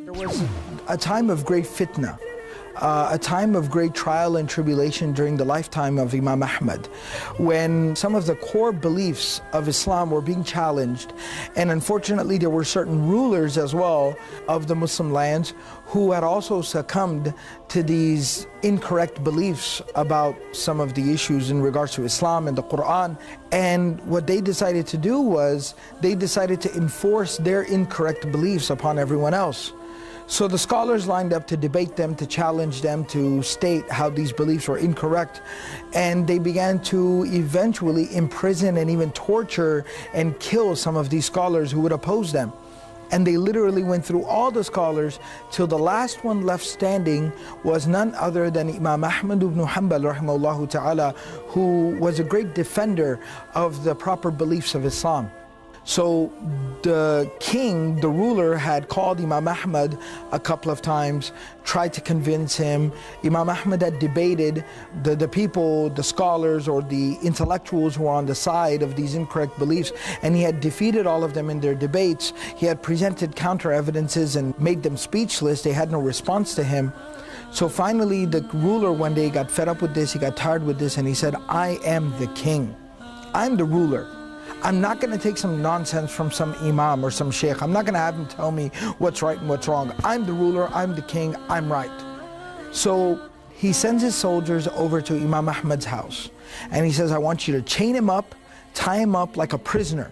There was a time of great fitna, a time of great trial and tribulation during the lifetime of Imam Ahmad, when some of the core beliefs of Islam were being challenged, and unfortunately there were certain rulers as well of the Muslim lands who had also succumbed to these incorrect beliefs about some of the issues in regards to Islam and the Quran. And what they decided to do was they decided to enforce their incorrect beliefs upon everyone else. So the scholars lined up to debate them, to challenge them, to state how these beliefs were incorrect. And they began to eventually imprison and even torture and kill some of these scholars who would oppose them. And they literally went through all the scholars till the last one left standing was none other than Imam Ahmad ibn Hanbal rahimahullah ta'ala, who was a great defender of the proper beliefs of Islam. So the king, the ruler, had called Imam Ahmad a couple of times, tried to convince him. Imam Ahmad had debated the people, the scholars or the intellectuals who were on the side of these incorrect beliefs, and he had defeated all of them in their debates. He had presented counter evidences and made them speechless. They had no response to him. So finally the ruler one day got fed up with this, he got tired with this, and he said, I am the king, I'm the ruler. I'm not going to take some nonsense from some imam or some sheikh. I'm not going to have him tell me what's right and what's wrong. I'm the ruler, I'm the king, I'm right. So he sends his soldiers over to Imam Ahmad's house. And he says, I want you to chain him up, tie him up like a prisoner.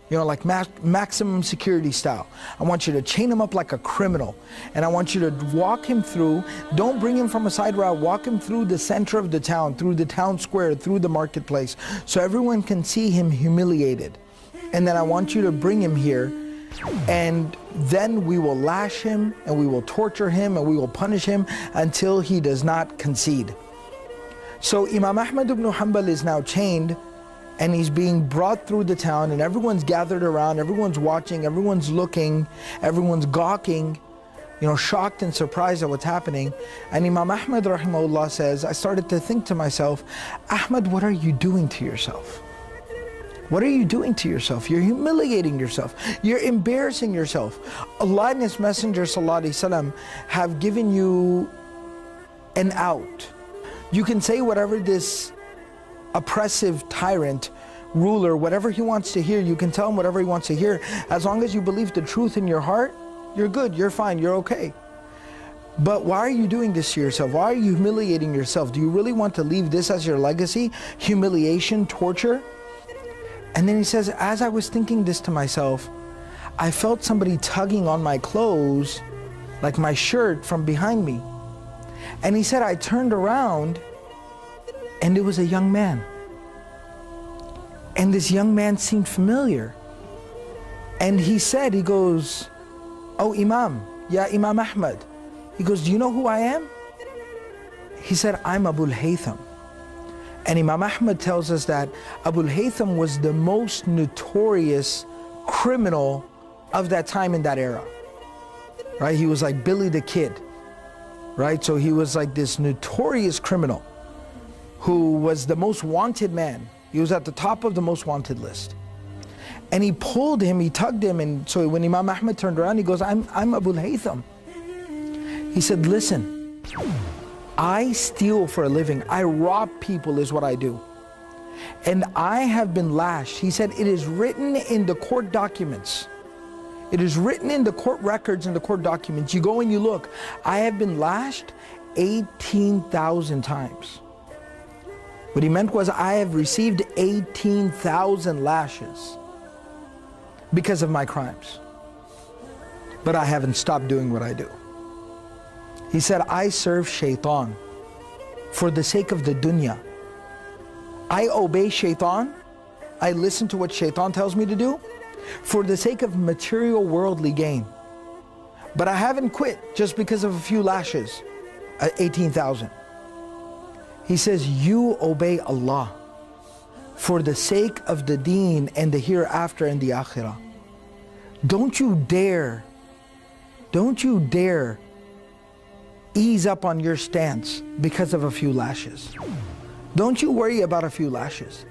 You know, like maximum security style. I want you to chain him up like a criminal. And I want you to walk him through, don't bring him from a side route, walk him through the center of the town, through the town square, through the marketplace, so everyone can see him humiliated. And then I want you to bring him here, and then we will lash him, and we will torture him, and we will punish him until he does not concede. So Imam Ahmad ibn Hanbal is now chained, and he's being brought through the town, and everyone's gathered around, everyone's watching, everyone's looking, everyone's gawking, you know, shocked and surprised at what's happening. And Imam Ahmad rahimahullah says, I started to think to myself, Ahmad, what are you doing to yourself? What are you doing to yourself? You're humiliating yourself. You're embarrassing yourself. Allah and His Messenger sallallahu alaihi wasallam have given you an out. You can say whatever this oppressive tyrant, ruler, whatever he wants to hear, you can tell him whatever he wants to hear. As long as you believe the truth in your heart, you're good, you're fine, you're okay. But why are you doing this to yourself? Why are you humiliating yourself? Do you really want to leave this as your legacy? Humiliation, torture? And then he says, as I was thinking this to myself, I felt somebody tugging on my clothes, like my shirt, from behind me. And he said, I turned around, and it was a young man. And this young man seemed familiar. And he said, he goes, oh Imam, ya Imam Ahmad. He goes, do you know who I am? He said, I'm Abul Haytham. And Imam Ahmad tells us that Abul Haytham was the most notorious criminal of that time in that era. Right? He was like Billy the Kid. Right? So he was like this notorious criminal who was the most wanted man. He was at the top of the most wanted list. And he pulled him, he tugged him, and so when Imam Ahmad turned around, he goes, I'm Abul Haytham. He said, listen, I steal for a living. I rob people is what I do. And I have been lashed. He said, it is written in the court documents. It is written in the court records and the court documents. You go and you look. I have been lashed 18,000 times. What he meant was, I have received 18,000 lashes because of my crimes. But I haven't stopped doing what I do. He said, I serve shaitan for the sake of the dunya. I obey shaitan. I listen to what shaitan tells me to do for the sake of material worldly gain. But I haven't quit just because of a few lashes, 18,000. He says, you obey Allah for the sake of the deen and the hereafter and the akhirah. Don't you dare ease up on your stance because of a few lashes. Don't you worry about a few lashes.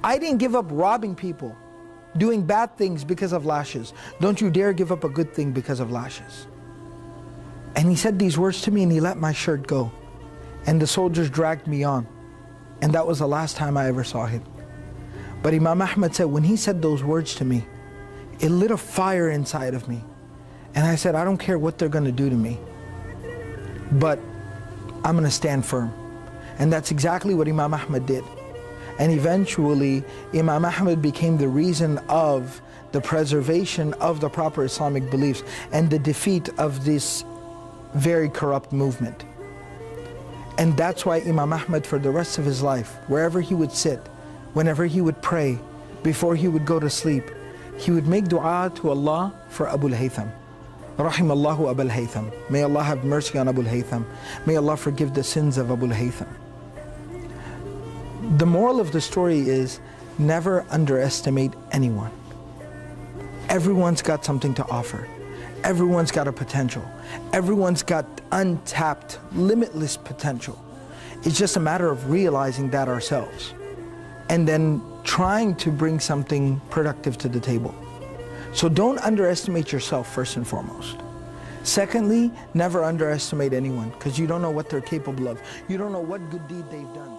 I didn't give up robbing people, doing bad things because of lashes. Don't you dare give up a good thing because of lashes. And he said these words to me and he let my shirt go. And the soldiers dragged me on. And that was the last time I ever saw him. But Imam Ahmad said, when he said those words to me, it lit a fire inside of me. And I said, I don't care what they're going to do to me, but I'm going to stand firm. And that's exactly what Imam Ahmad did. And eventually, Imam Ahmad became the reason of the preservation of the proper Islamic beliefs and the defeat of this very corrupt movement. And that's why Imam Ahmad, for the rest of his life, wherever he would sit, whenever he would pray, before he would go to sleep, he would make dua to Allah for Abu al-Haytham. Rahimallahu Abu al-Haytham. May Allah have mercy on Abu al-Haytham. May Allah forgive the sins of Abu al-Haytham. The moral of the story is, never underestimate anyone. Everyone's got something to offer. Everyone's got a potential. Everyone's got untapped, limitless potential. It's just a matter of realizing that ourselves and then trying to bring something productive to the table. So don't underestimate yourself first and foremost. Secondly, never underestimate anyone, because you don't know what they're capable of. You don't know what good deed they've done.